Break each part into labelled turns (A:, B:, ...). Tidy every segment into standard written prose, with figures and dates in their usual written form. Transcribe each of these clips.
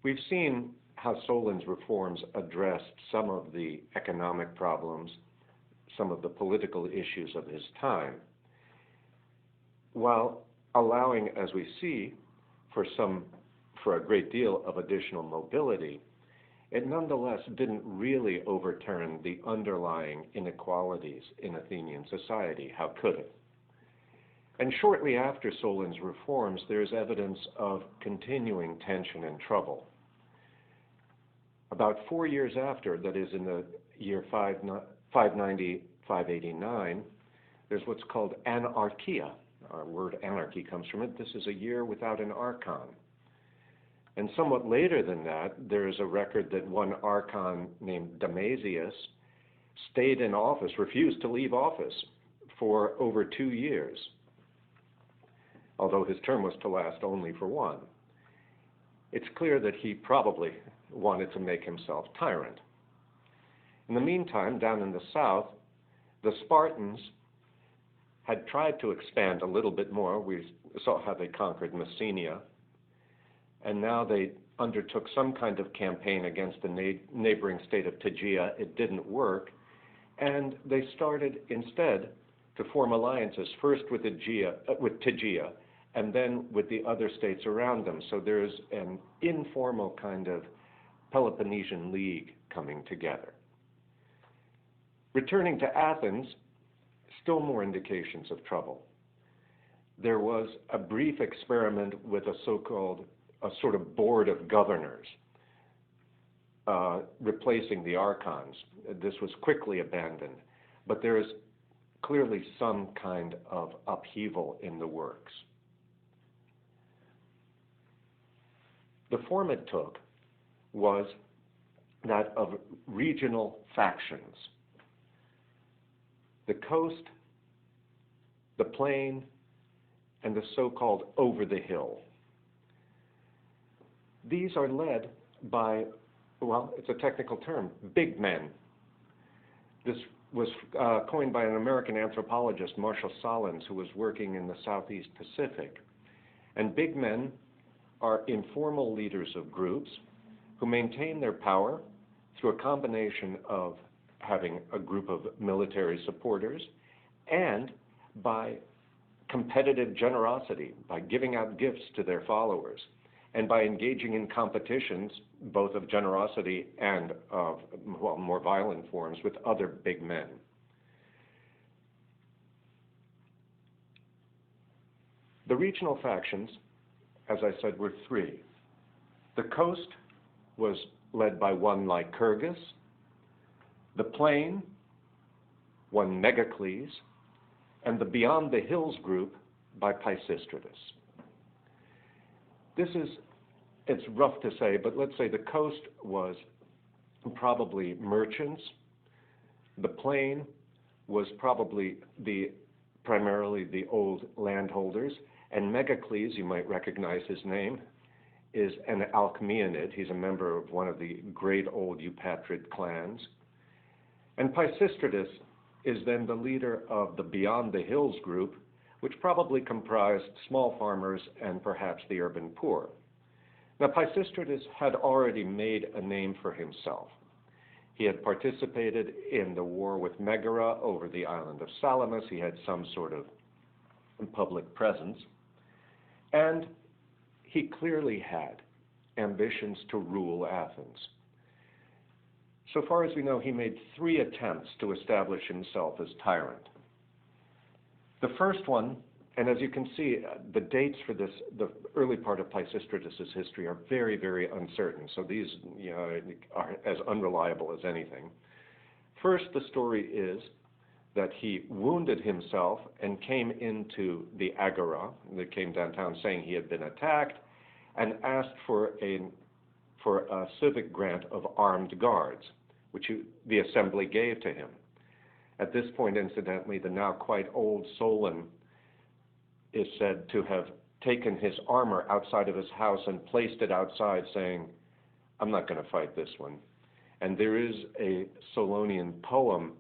A: We've seen how Solon's reforms addressed some of the economic problems, some of the political issues of his time, while allowing, as we see, for a great deal of additional mobility. It nonetheless didn't really overturn the underlying inequalities in Athenian society. How could it? And shortly after Solon's reforms, there's evidence of continuing tension and trouble. About 4 years after, that is in the year 590, 589, there's what's called anarchia. Our word anarchy comes from it. This is a year without an archon. And somewhat later than that, there is a record that one archon named Damasius stayed in office, refused to leave office for over 2 years, although his term was to last only for one. It's clear that he probably wanted to make himself tyrant. In the meantime, down in the south, the Spartans had tried to expand a little bit more. We saw how they conquered Messenia, and now they undertook some kind of campaign against the neighboring state of Tegea. It didn't work, and they started instead to form alliances, first with Tegea, and then with the other states around them. So there's an informal kind of Peloponnesian League coming together. Returning to Athens, still more indications of trouble. There was a brief experiment with a sort of board of governors, replacing the archons. This was quickly abandoned, but there is clearly some kind of upheaval in the works. The form it took was that of regional factions. The coast, the plain, and the so-called over the hill. These are led by, well, it's a technical term, big men. This was coined by an American anthropologist, Marshall Solins, who was working in the Southeast Pacific. And big men are informal leaders of groups who maintain their power through a combination of having a group of military supporters and by competitive generosity, by giving out gifts to their followers, and by engaging in competitions, both of generosity and of, well, more violent forms with other big men. The regional factions, as I said, were three. The coast was led by one Lycurgus, the plain, one Megacles, and the beyond the hills group by Peisistratos. It's rough to say, but let's say the coast was probably merchants. The plain was probably primarily the old landholders, and Megacles, you might recognize his name, is an Alcmaeonid. He's a member of one of the great old Eupatrid clans. And Peisistratos is then the leader of the Beyond the Hills group, which probably comprised small farmers and perhaps the urban poor. Now, Peisistratos had already made a name for himself. He had participated in the war with Megara over the island of Salamis. He had some sort of public presence. And he clearly had ambitions to rule Athens. So far as we know, he made 3 attempts to establish himself as tyrant. The first one, and as you can see, the dates for this, the early part of Peisistratos' history are very, very uncertain. So these are as unreliable as anything. First, the story is that he wounded himself and came into the Agora, that came downtown saying he had been attacked, and asked for a civic grant of armed guards, which the assembly gave to him. At this point, incidentally, the now quite old Solon is said to have taken his armor outside of his house and placed it outside, saying, "I'm not going to fight this one." And there is a Solonian poem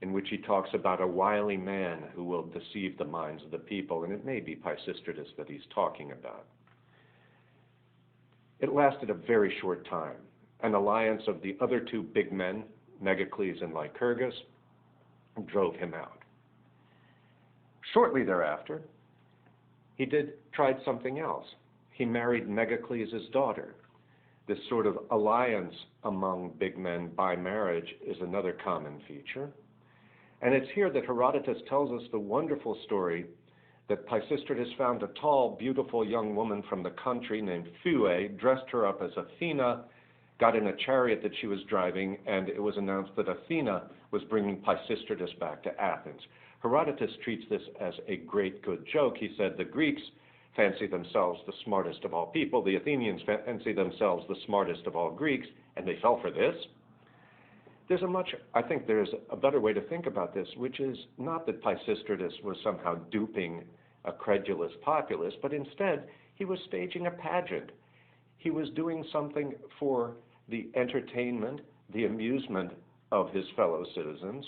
A: in which he talks about a wily man who will deceive the minds of the people, and it may be Peisistratos that he's talking about. It lasted a very short time. An alliance of the other two big men, Megacles and Lycurgus, drove him out. Shortly thereafter, he tried something else. He married Megacles' daughter. This sort of alliance among big men by marriage is another common feature. And it's here that Herodotus tells us the wonderful story that Peisistratos found a tall, beautiful young woman from the country named Phue, dressed her up as Athena, got in a chariot that she was driving, and it was announced that Athena was bringing Peisistratos back to Athens. Herodotus treats this as a great good joke. He said the Greeks fancy themselves the smartest of all people, the Athenians fancy themselves the smartest of all Greeks, and they fell for this. I think there's a better way to think about this, which is not that Peisistratos was somehow duping a credulous populace, but instead he was staging a pageant. He was doing something for the entertainment, the amusement of his fellow citizens,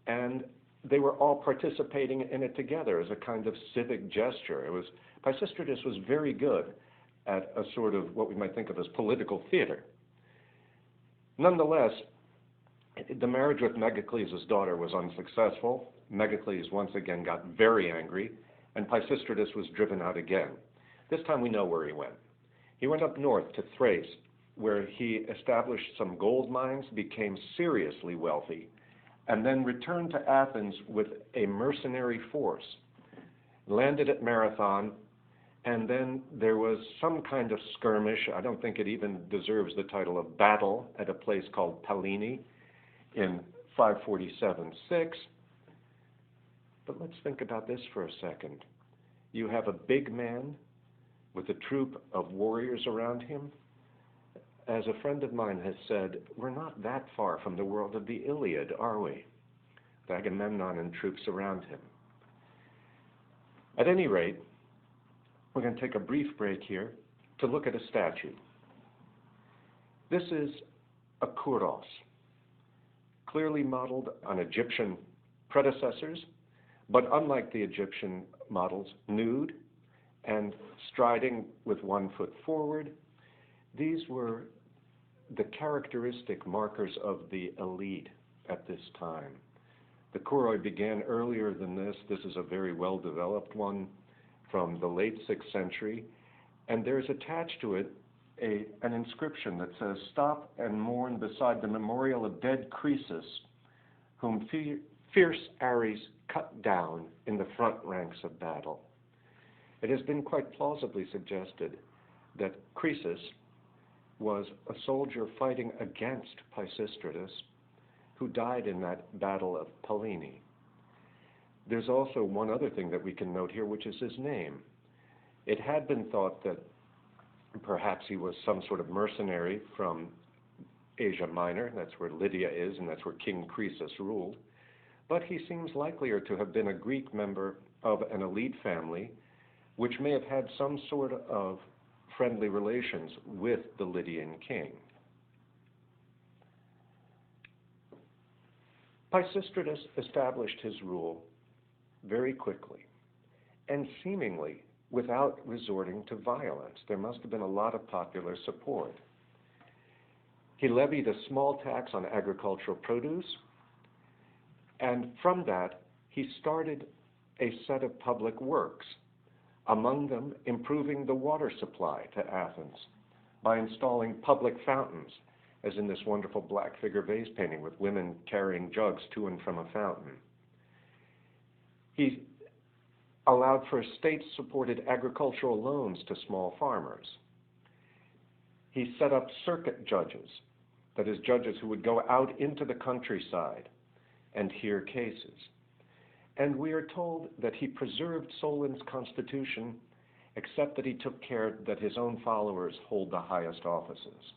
A: and they were all participating in it together as a kind of civic gesture. Peisistratos was very good at a sort of what we might think of as political theater. Nonetheless, the marriage with Megacles' daughter was unsuccessful. Megacles once again got very angry, and Peisistratos was driven out again. This time we know where he went. He went up north to Thrace, where he established some gold mines, became seriously wealthy, and then returned to Athens with a mercenary force, landed at Marathon, and then there was some kind of skirmish. I don't think it even deserves the title of battle, at a place called Pallene in 547-6. But let's think about this for a second. You have a big man with a troop of warriors around him. As a friend of mine has said, we're not that far from the world of the Iliad, are we? With Agamemnon and troops around him. At any rate, we're going to take a brief break here to look at a statue. This is a kouros, clearly modeled on Egyptian predecessors, but unlike the Egyptian models, nude and striding with one foot forward. These were the characteristic markers of the elite at this time. The kouroi began earlier than this. This is a very well-developed one from the late 6th century, and there's attached to it an inscription that says, "Stop and mourn beside the memorial of dead Croesus, whom fierce Ares cut down in the front ranks of battle." It has been quite plausibly suggested that Croesus was a soldier fighting against Peisistratos, who died in that battle of Pallene. There's also one other thing that we can note here, which is his name. It had been thought that perhaps he was some sort of mercenary from Asia Minor. That's where Lydia is, and that's where King Croesus ruled. But he seems likelier to have been a Greek member of an elite family, which may have had some sort of friendly relations with the Lydian king. Peisistratos established his rule very quickly and seemingly without resorting to violence. There must have been a lot of popular support. He levied a small tax on agricultural produce, and from that he started a set of public works, among them improving the water supply to Athens by installing public fountains, as in this wonderful black figure vase painting with women carrying jugs to and from a fountain. He allowed for state-supported agricultural loans to small farmers. He set up circuit judges, that is, judges who would go out into the countryside and hear cases. And we are told that he preserved Solon's constitution, except that he took care that his own followers hold the highest offices.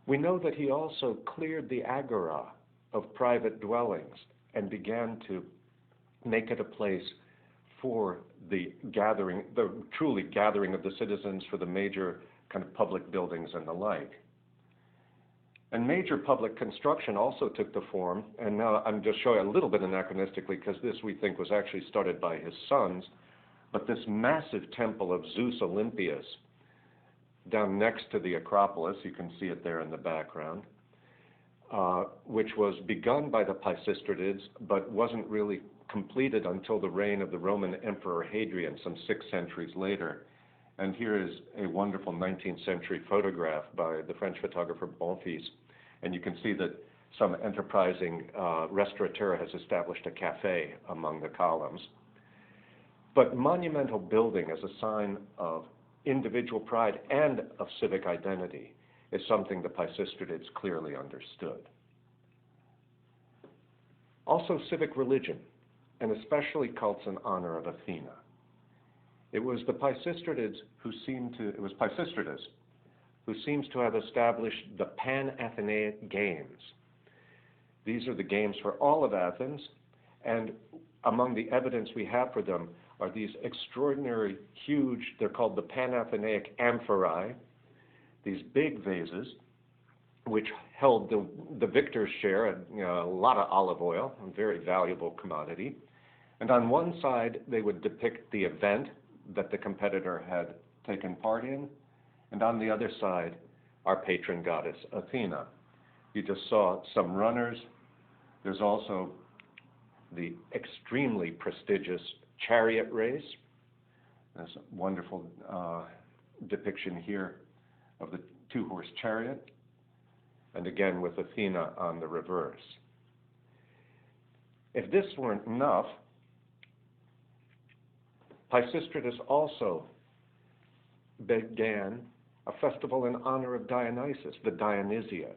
A: We know that he also cleared the agora of private dwellings and began to make it a place for the truly gathering of the citizens for the major kind of public buildings and the like. And major public construction also took the form, and now I'm just showing a little bit anachronistically because this we think was actually started by his sons, but this massive temple of Zeus Olympius down next to the Acropolis. You can see it there in the background, which was begun by the Peisistratos, but wasn't really completed until the reign of the Roman Emperor Hadrian, some 6 centuries later. And here is a wonderful 19th century photograph by the French photographer Bonfils. And you can see that some enterprising restaurateur has established a cafe among the columns. But monumental building as a sign of individual pride and of civic identity is something the Peisistratos clearly understood. Also civic religion, and especially cults in honor of Athena. It was Peisistratos who seems to have established the Pan-Athenaic Games. These are the games for all of Athens, and among the evidence we have for them are these extraordinary, huge, they're called the Pan-Athenaic amphorae, these big vases, which held the victor's share, a lot of olive oil, a very valuable commodity. And on one side, they would depict the event that the competitor had taken part in, and on the other side, our patron goddess, Athena. You just saw some runners. There's also the extremely prestigious chariot race. There's a wonderful depiction here of the 2-horse chariot, and again with Athena on the reverse. If this weren't enough, Peisistratos also began a festival in honor of Dionysus, the Dionysia.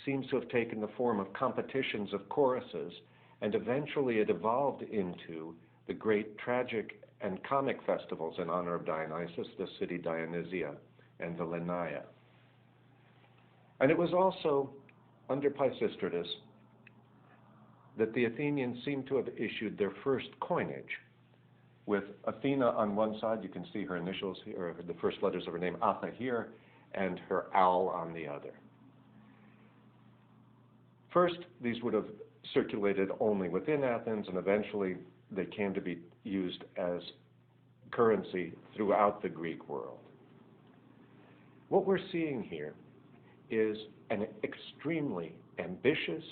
A: Seems to have taken the form of competitions of choruses, and eventually it evolved into the great tragic and comic festivals in honor of Dionysus, the city Dionysia and the Lenaea. And it was also under Peisistratos that the Athenians seem to have issued their first coinage, with Athena on one side, you can see her initials here, or the first letters of her name, Atha here, and her owl on the other. First, these would have circulated only within Athens, and eventually they came to be used as currency throughout the Greek world. What we're seeing here is an extremely ambitious,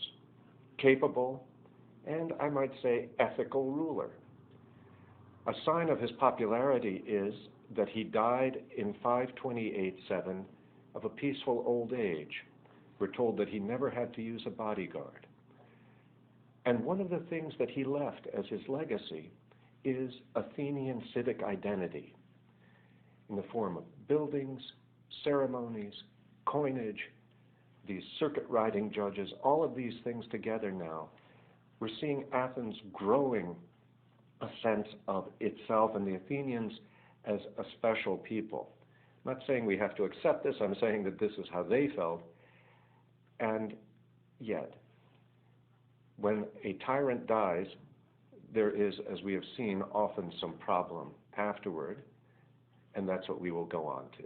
A: capable, and I might say ethical ruler. A sign of his popularity is that he died in 528-7 of a peaceful old age. We're told that he never had to use a bodyguard. And one of the things that he left as his legacy is Athenian civic identity in the form of buildings, ceremonies, coinage, these circuit riding judges, all of these things together now. We're seeing Athens growing a sense of itself and the Athenians as a special people. I'm not saying we have to accept this, I'm saying that this is how they felt. And yet, when a tyrant dies, there is, as we have seen, often some problem afterward, and that's what we will go on to.